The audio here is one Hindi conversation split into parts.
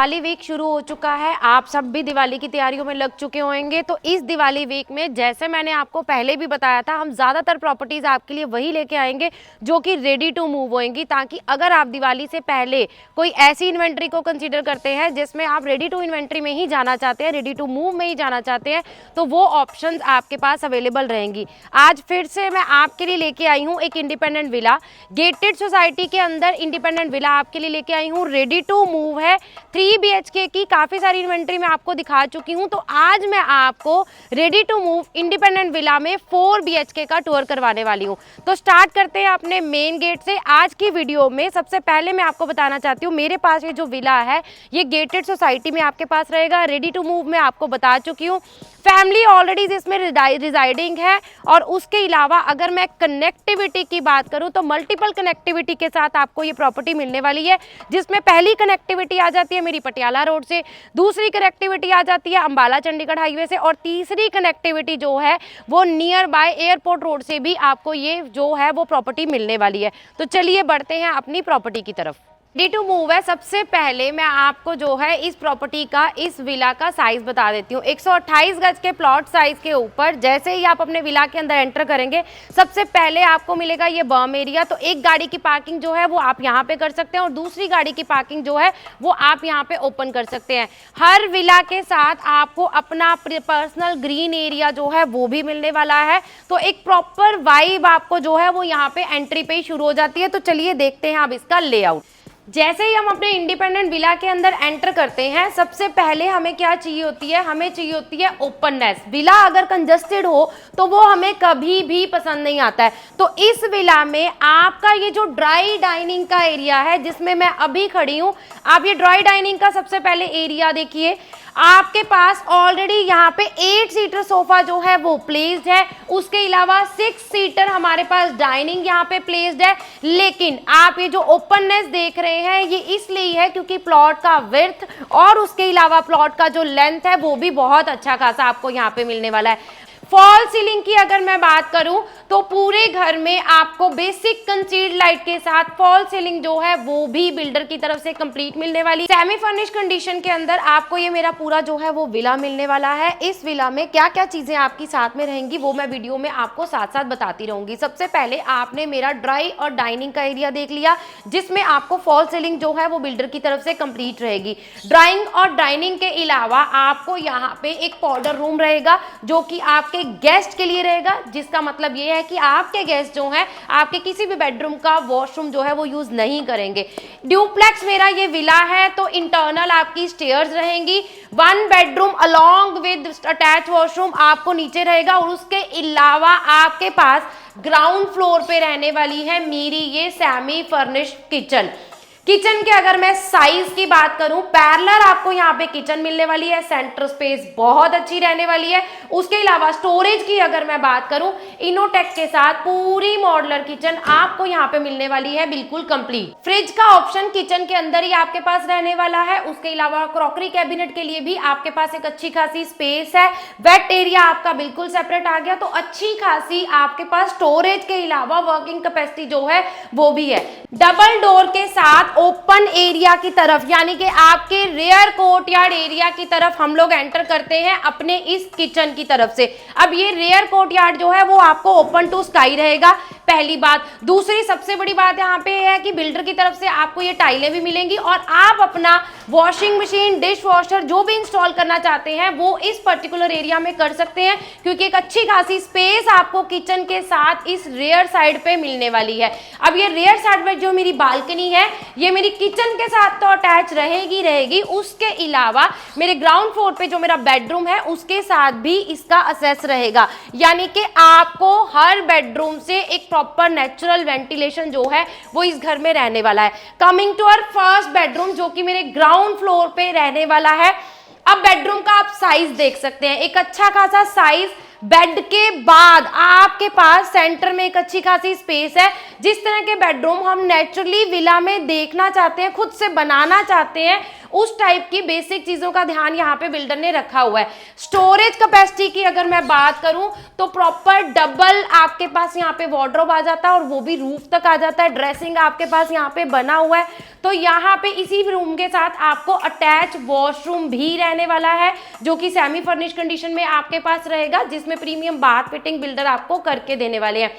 दिवाली वीक शुरू हो चुका है। आप सब भी दिवाली की तैयारियों में लग चुके होंगे। तो इस दिवाली वीक में जैसे मैंने आपको पहले भी बताया था, हम ज़्यादातर प्रॉपर्टीज़ आपके लिए वही लेके आएंगे जो कि रेडी टू मूव होएंगी, ताकि अगर आप दिवाली से पहले कोई ऐसी इन्वेंट्री को कंसीडर करते हैं जिसमें आप रेडी टू इन्वेंट्री में ही जाना चाहते हैं, रेडी टू मूव में ही जाना चाहते हैं, तो वो ऑप्शंस आपके पास अवेलेबल रहेंगी। आज फिर से मैं आपके लिए लेके आई हूँ एक इंडिपेंडेंट विला, गेटेड सोसाइटी के अंदर इंडिपेंडेंट विला आपके लिए लेके आई हूँ। रेडी टू मूव है, 3 BHK की काफ़ी सारी इन्वेंट्री मैं आपको दिखा चुकी हूँ। तो आज मैं आपको ready to move independent villa में 4 BHK का टूर करवाने वाली हूँ। तो स्टार्ट करते हैं अपने मेन गेट से। आज की वीडियो में सबसे पहले मैं आपको बताना चाहती हूँ, मेरे पास ये जो विला है ये गेटेड सोसाइटी में आपके पास रहेगा। रेडी टू मूव में आपको बता चुकी हूँ, फैमिली ऑलरेडी इसमें रिजाइडिंग है। और उसके अलावा अगर मैं कनेक्टिविटी की बात करूं तो मल्टीपल कनेक्टिविटी के साथ आपको ये प्रॉपर्टी मिलने वाली है, जिसमें पहली कनेक्टिविटी आ जाती है मेरी पटियाला रोड से, दूसरी कनेक्टिविटी आ जाती है अंबाला चंडीगढ़ हाईवे से, और तीसरी कनेक्टिविटी जो है वो नियर बाय एयरपोर्ट रोड से भी आपको ये जो है वो प्रॉपर्टी मिलने वाली है। तो चलिए बढ़ते हैं अपनी प्रॉपर्टी की तरफ। रेडी टू मूव है। सबसे पहले मैं आपको जो है इस प्रॉपर्टी का, इस विला का साइज बता देती हूँ। 128 गज के प्लॉट साइज के ऊपर जैसे ही आप अपने विला के अंदर एंटर करेंगे, सबसे पहले आपको मिलेगा ये बर्म एरिया। तो एक गाड़ी की पार्किंग जो है वो आप यहाँ पे कर सकते हैं और दूसरी गाड़ी की पार्किंग जो है वो आप यहाँ पे ओपन कर सकते हैं। हर विला के साथ आपको अपना पर्सनल ग्रीन एरिया जो है वो भी मिलने वाला है। तो एक प्रॉपर वाइब आपको जो है वो यहाँ पे एंट्री पे ही शुरू हो जाती है। तो चलिए देखते हैं अब इसका लेआउट। जैसे ही हम अपने इंडिपेंडेंट विला के अंदर एंटर करते हैं, सबसे पहले हमें क्या चाहिए होती है, हमें चाहिए होती है ओपननेस। विला अगर कंजस्टेड हो तो वो हमें कभी भी पसंद नहीं आता है। तो इस विला में आपका ये जो ड्राई डाइनिंग का एरिया है जिसमें मैं अभी खड़ी हूँ, आप ये ड्राई डाइनिंग का सबसे पहले एरिया देखिए। आपके पास ऑलरेडी यहाँ पे 8 सीटर सोफा जो है वो प्लेस्ड है। उसके अलावा 6 सीटर हमारे पास डाइनिंग यहाँ पे प्लेस्ड है। लेकिन आप ये जो ओपननेस देख रहे हैं ये इसलिए है क्योंकि प्लॉट का विड्थ और उसके अलावा प्लॉट का जो लेंथ है वो भी बहुत अच्छा खासा आपको यहाँ पे मिलने वाला है। फॉल सीलिंग की अगर मैं बात करूं तो पूरे घर में आपको बेसिक कंसील्ड लाइट के साथ फॉल सीलिंग जो है वो भी बिल्डर की तरफ से कंप्लीट मिलने वाली। सेमी फर्निश कंडीशन के अंदर आपको ये मेरा पूरा जो है वो विला मिलने वाला है। इस विला में क्या क्या चीजें आपकी साथ में रहेंगी वो मैं वीडियो में आपको साथ साथ बताती रहूंगी। सबसे पहले आपने मेरा ड्राई और डाइनिंग का एरिया देख लिया, जिसमें आपको फॉल सीलिंग जो है वो बिल्डर की तरफ से कंप्लीट रहेगी। ड्राइंग और डाइनिंग के अलावा आपको यहाँ पे एक पाउडर रूम रहेगा जो कि आपके गेस्ट के लिए रहेगा, जिसका मतलब ये है कि आपके गेस्ट जो हैं आपके किसी भी बेडरूम का वॉशरूम जो है वो यूज नहीं करेंगे। ड्यूप्लेक्स मेरा ये विला है तो इंटरनल आपकी स्टेयर्स रहेंगी। 1 bedroom along with attach washroom आपको नीचे रहेगा और उसके अलावा आपके पास ग्राउंड फ्लोर पे रहने वाली है मेरी ये सेमी फर्निश्ड किचन। किचन के अगर मैं साइज की बात करूं, पैरेलल आपको यहाँ पे किचन मिलने वाली है, सेंटर स्पेस बहुत अच्छी रहने वाली है। उसके अलावा स्टोरेज की अगर मैं बात करूं, इनोटेक के साथ पूरी मॉड्यूलर किचन आपको यहाँ पे मिलने वाली है बिल्कुल कंप्लीट। फ्रिज का ऑप्शन किचन के अंदर ही आपके पास रहने वाला है। उसके अलावा क्रॉकरी कैबिनेट के लिए भी आपके पास एक अच्छी खासी स्पेस है। वेट एरिया आपका बिल्कुल सेपरेट आ गया। तो अच्छी खासी आपके पास स्टोरेज के अलावा वर्किंग कैपेसिटी जो है वो भी है। डबल डोर के साथ ओपन एरिया की तरफ, यानी कि आपके रेयर कोर्टयार्ड एरिया की तरफ हम लोग एंटर करते हैं अपने इस किचन की तरफ से। अब ये रेयर कोर्टयार्ड जो है वो आपको ओपन टू स्काई रहेगा, पहली बात। दूसरी सबसे बड़ी बात यहाँ पे है कि बिल्डर की तरफ से आपको ये टाइलें भी मिलेंगी और आप अपना वॉशिंग मशीन, डिश वॉशर जो भी इंस्टॉल करना चाहते हैं वो इस पर्टिकुलर एरिया में कर सकते हैं, क्योंकि एक अच्छी खासी स्पेस आपको किचन के साथ इस रेयर साइड पे मिलने वाली है। अब ये रेयर साइड में जो मेरी बालकनी है ये मेरी किचन के साथ तो अटैच रहेगी। उसके अलावा मेरे ग्राउंड फ्लोर पे जो मेरा बेडरूम है उसके साथ भी इसका एक्सेस रहेगा, यानी कि आपको हर बेडरूम से एक प्रॉपर नेचुरल वेंटिलेशन जो है वो इस घर में रहने वाला है। Coming to our first bedroom जो कि मेरे ग्राउंड फ्लोर पे रहने वाला है। अब बेडरूम का आप साइज देख सकते हैं, एक अच्छा खासा साइज बेड के बाद आपके पास सेंटर में एक अच्छी खासी स्पेस है। जिस तरह के बेडरूम हम नेचुरली विला में देखना चाहते हैं, खुद से बनाना चाहते हैं, उस टाइप की बेसिक चीजों का ध्यान यहाँ पे बिल्डर ने रखा हुआ है। स्टोरेज कैपेसिटी की अगर मैं बात करूं तो प्रॉपर डबल आपके पास यहाँ पे वार्डरोब आ जाता है और वो भी रूफ तक आ जाता है। ड्रेसिंग आपके पास यहाँ पे बना हुआ है। तो यहाँ पे इसी रूम के साथ आपको अटैच वॉशरूम भी रहने वाला है, जो कि सेमी फर्निश कंडीशन में आपके पास रहेगा, जिसमें प्रीमियम बाथ फिटिंग बिल्डर आपको करके देने वाले हैं।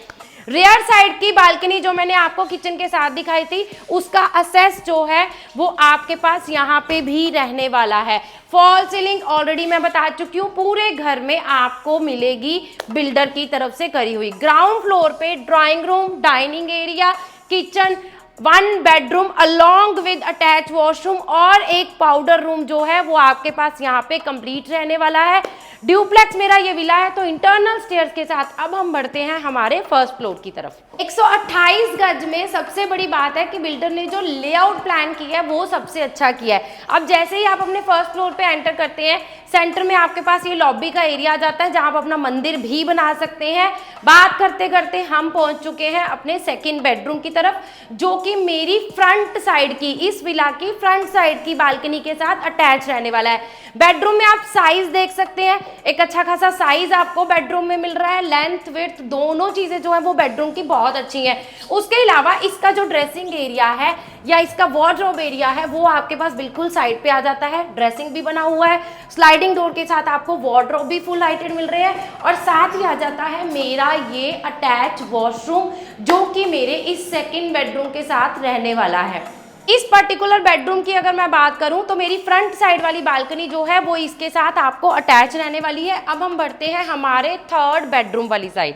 रेयर साइड की बालकनी जो मैंने आपको किचन के साथ दिखाई थी, उसका असेस जो है वो आपके पास यहाँ पे भी रहने वाला है। फॉल सीलिंग ऑलरेडी मैं बता चुकी हूँ, पूरे घर में आपको मिलेगी बिल्डर की तरफ से करी हुई। ग्राउंड फ्लोर पे drawing room, dining area, kitchen, 1 bedroom along with attach washroom और एक पाउडर रूम जो है वो आपके पास यहाँ पे कंप्लीट रहने वाला है। ड्यूप्लेक्स मेरा ये विला है। तो इंटरनल स्टेयर्स के साथ अब हम बढ़ते हैं हमारे फर्स्ट फ्लोर की तरफ। 128 गज में सबसे बड़ी बात है कि बिल्डर ने जो लेआउट प्लान किया है वो सबसे अच्छा किया है। अब जैसे ही आप अपने फर्स्ट फ्लोर पे एंटर करते हैं, सेंटर में आपके पास ये लॉबी का एरिया आ जाता है, जहां आप अपना मंदिर भी बना सकते हैं। बात करते करते हम पहुंच चुके हैं अपने सेकंड बेडरूम की तरफ, जो कि मेरी फ्रंट साइड की, इस विला की फ्रंट साइड की बालकनी के साथ अटैच रहने वाला है। बेडरूम में आप साइज देख सकते हैं, एक अच्छा खासा साइज आपको बेडरूम में मिल रहा है। लेंथ विड्थ दोनों चीजें जो है वो बेडरूम की बहुत अच्छी हैं। उसके अलावा इसका जो ड्रेसिंग एरिया है या इसका वार्डरोब एरिया है वो आपके पास बिल्कुल साइड पे आ जाता है। ड्रेसिंग भी बना हुआ है, स्लाइडिंग डोर के साथ आपको वार्डरोब भी फुल लाइटेड मिल रहे हैं और साथ ही आ जाता है मेरा ये अटैच वॉशरूम, जो कि मेरे इस सेकंड बेडरूम के साथ रहने वाला है। इस पर्टिकुलर बेडरूम की अगर मैं बात करूं तो मेरी फ्रंट साइड वाली बालकनी जो है वो इसके साथ आपको अटैच रहने वाली है। अब हम बढ़ते हैं हमारे थर्ड बेडरूम वाली साइड।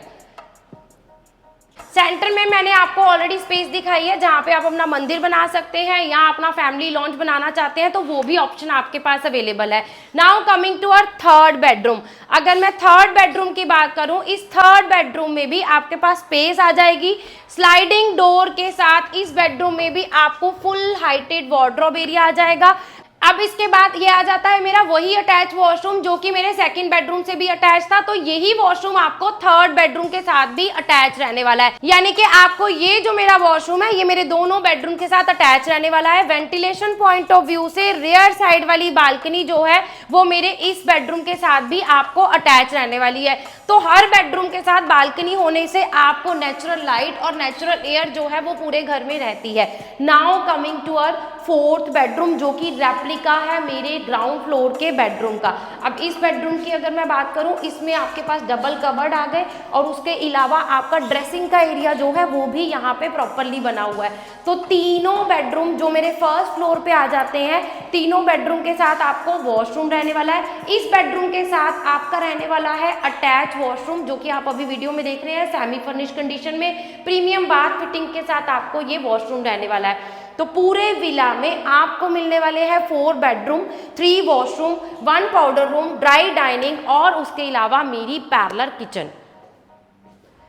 सेंटर में मैंने आपको ऑलरेडी स्पेस दिखाई है, जहां पे आप अपना मंदिर बना सकते हैं या अपना फैमिली लॉन्च बनाना चाहते हैं तो वो भी ऑप्शन आपके पास अवेलेबल है। Now coming to our third bedroom. अगर मैं थर्ड बेडरूम की बात करूं, इस थर्ड बेडरूम में भी आपके पास स्पेस आ जाएगी। स्लाइडिंग डोर के साथ इस बेडरूम में भी आपको फुल हाइटेड वार्डरोब एरिया आ जाएगा। अब इसके बाद ये आ जाता है मेरा वही अटैच वॉशरूम जो कि मेरे सेकंड बेडरूम से भी अटैच था। तो यही वॉशरूम आपको थर्ड बेडरूम के साथ भी अटैच रहने वाला है, यानी कि आपको ये जो मेरा वॉशरूम है ये मेरे दोनों बेडरूम के साथ अटैच रहने वाला है। वेंटिलेशन पॉइंट ऑफ व्यू से रेयर साइड वाली बालकनी जो है वो मेरे इस बेडरूम के साथ भी आपको अटैच रहने वाली है। तो हर बेडरूम के साथ बालकनी होने से आपको नेचुरल लाइट और नेचुरल एयर जो है वो पूरे घर में रहती है। Now coming to our fourth bedroom, जो कि रेप्लिका है मेरे ग्राउंड फ्लोर के बेडरूम का। अब इस बेडरूम की अगर मैं बात करूं, इसमें आपके पास डबल कबर्ड आ गए और उसके अलावा आपका ड्रेसिंग का एरिया जो है वो भी यहाँ पे प्रॉपरली बना हुआ है। तो तीनों बेडरूम जो मेरे फर्स्ट फ्लोर पे आ जाते हैं, तीनों बेडरूम के साथ आपको वॉशरूम रहने वाला है। इस बेडरूम के साथ आपका रहने वाला है अटैच वॉशरूम, जो कि आप अभी वीडियो में देख रहे हैं, सेमी फर्निश कंडीशन में प्रीमियम बाथ फिटिंग के साथ आपको ये वॉशरूम रहने वाला है। तो पूरे विला में आपको मिलने वाले हैं 4 bedroom, 3 washroom, 1 powder room, dry dining और उसके अलावा मेरी पैरेलल किचन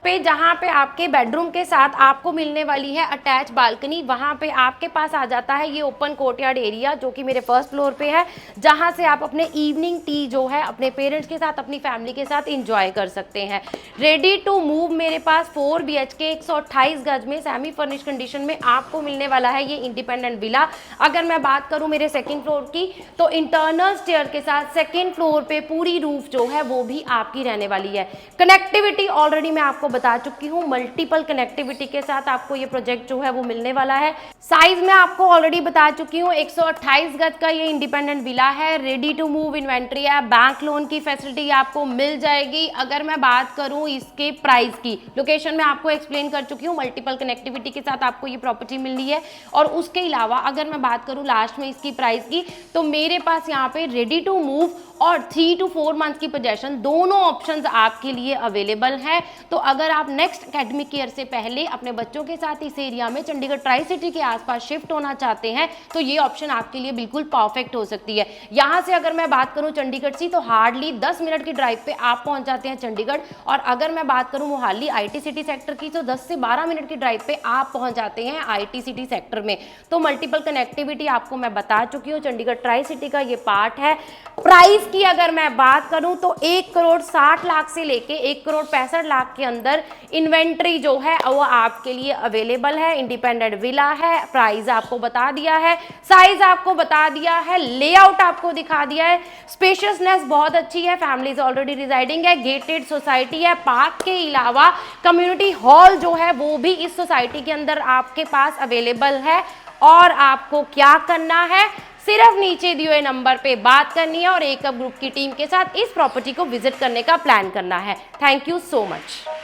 पे, जहाँ पे आपके बेडरूम के साथ आपको मिलने वाली है अटैच बालकनी। वहाँ पे आपके पास आ जाता है ये ओपन कोर्टयार्ड एरिया, जो कि मेरे फर्स्ट फ्लोर पे है, जहाँ से आप अपने इवनिंग टी जो है अपने पेरेंट्स के साथ, अपनी फैमिली के साथ इंजॉय कर सकते हैं। रेडी टू मूव मेरे पास 4 BHK 128 गज में सेमी फर्निश कंडीशन में आपको मिलने वाला है ये इंडिपेंडेंट विला। अगर मैं बात करूँ मेरे सेकेंड फ्लोर की, तो इंटरनल स्टेयर के साथ सेकेंड फ्लोर पे पूरी रूफ जो है वो भी आपकी रहने वाली है। कनेक्टिविटी ऑलरेडी मैं आपको बता चुकी हूँ, मल्टीपल कनेक्टिविटी के साथ आपको ये प्रोजेक्ट जो है वो मिलने वाला है। साइज में आपको ऑलरेडी बता चुकी हूँ, 128 गज का ये इंडिपेंडेंट विला है। रेडी टू मूव इन्वेंट्री है, बैंक लोन की फैसिलिटी आपको मिल जाएगी। अगर मैं बात करूँ इसके प्राइस की, लोकेशन में आपको एक्सप्लेन कर चुकी हूँ, मल्टीपल कनेक्टिविटी के साथ आपको ये प्रॉपर्टी मिलनी है। और उसके अलावा अगर मैं बात करूँ लास्ट में इसकी प्राइस की, तो मेरे पास यहाँ पे रेडी टू मूव और 3 to 4 मंथ की पोजेशन दोनों ऑप्शंस आपके लिए अवेलेबल हैं। तो अगर आप नेक्स्ट एकेडमिक ईयर से पहले अपने बच्चों के साथ इस एरिया में चंडीगढ़ ट्राई सिटी के आसपास शिफ्ट होना चाहते हैं तो ये ऑप्शन आपके लिए बिल्कुल परफेक्ट हो सकती है। यहाँ से अगर मैं बात करूँ चंडीगढ़ से, तो हार्डली 10 मिनट की ड्राइव पे आप पहुँच जाते हैं चंडीगढ़। और अगर मैं बात करूँ मोहाली, IT सिटी सेक्टर की, तो 10 से 12 मिनट की ड्राइव पे आप पहुंच जाते हैं IT सिटी सेक्टर में। तो मल्टीपल कनेक्टिविटी आपको मैं बता चुकी हूँ, चंडीगढ़ ट्राई सिटी का ये पार्ट है। प्राइस की अगर मैं बात करूं तो 1,60,00,000 से लेके 1,65,00,000 के अंदर इन्वेंट्री जो है वो आपके लिए अवेलेबल है। इंडिपेंडेंट विला है, प्राइस आपको बता दिया है, साइज आपको बता दिया है, लेआउट आपको दिखा दिया है, स्पेशियसनेस बहुत अच्छी है, फैमिलीज ऑलरेडी रिजाइडिंग है, गेटेड सोसाइटी है, पार्क के अलावा कम्युनिटी हॉल जो है वो भी इस सोसाइटी के अंदर आपके पास अवेलेबल है। और आपको क्या करना है, सिर्फ नीचे दिए हुए नंबर पे बात करनी है और एकअप ग्रुप की टीम के साथ इस प्रॉपर्टी को विजिट करने का प्लान करना है। Thank you so much.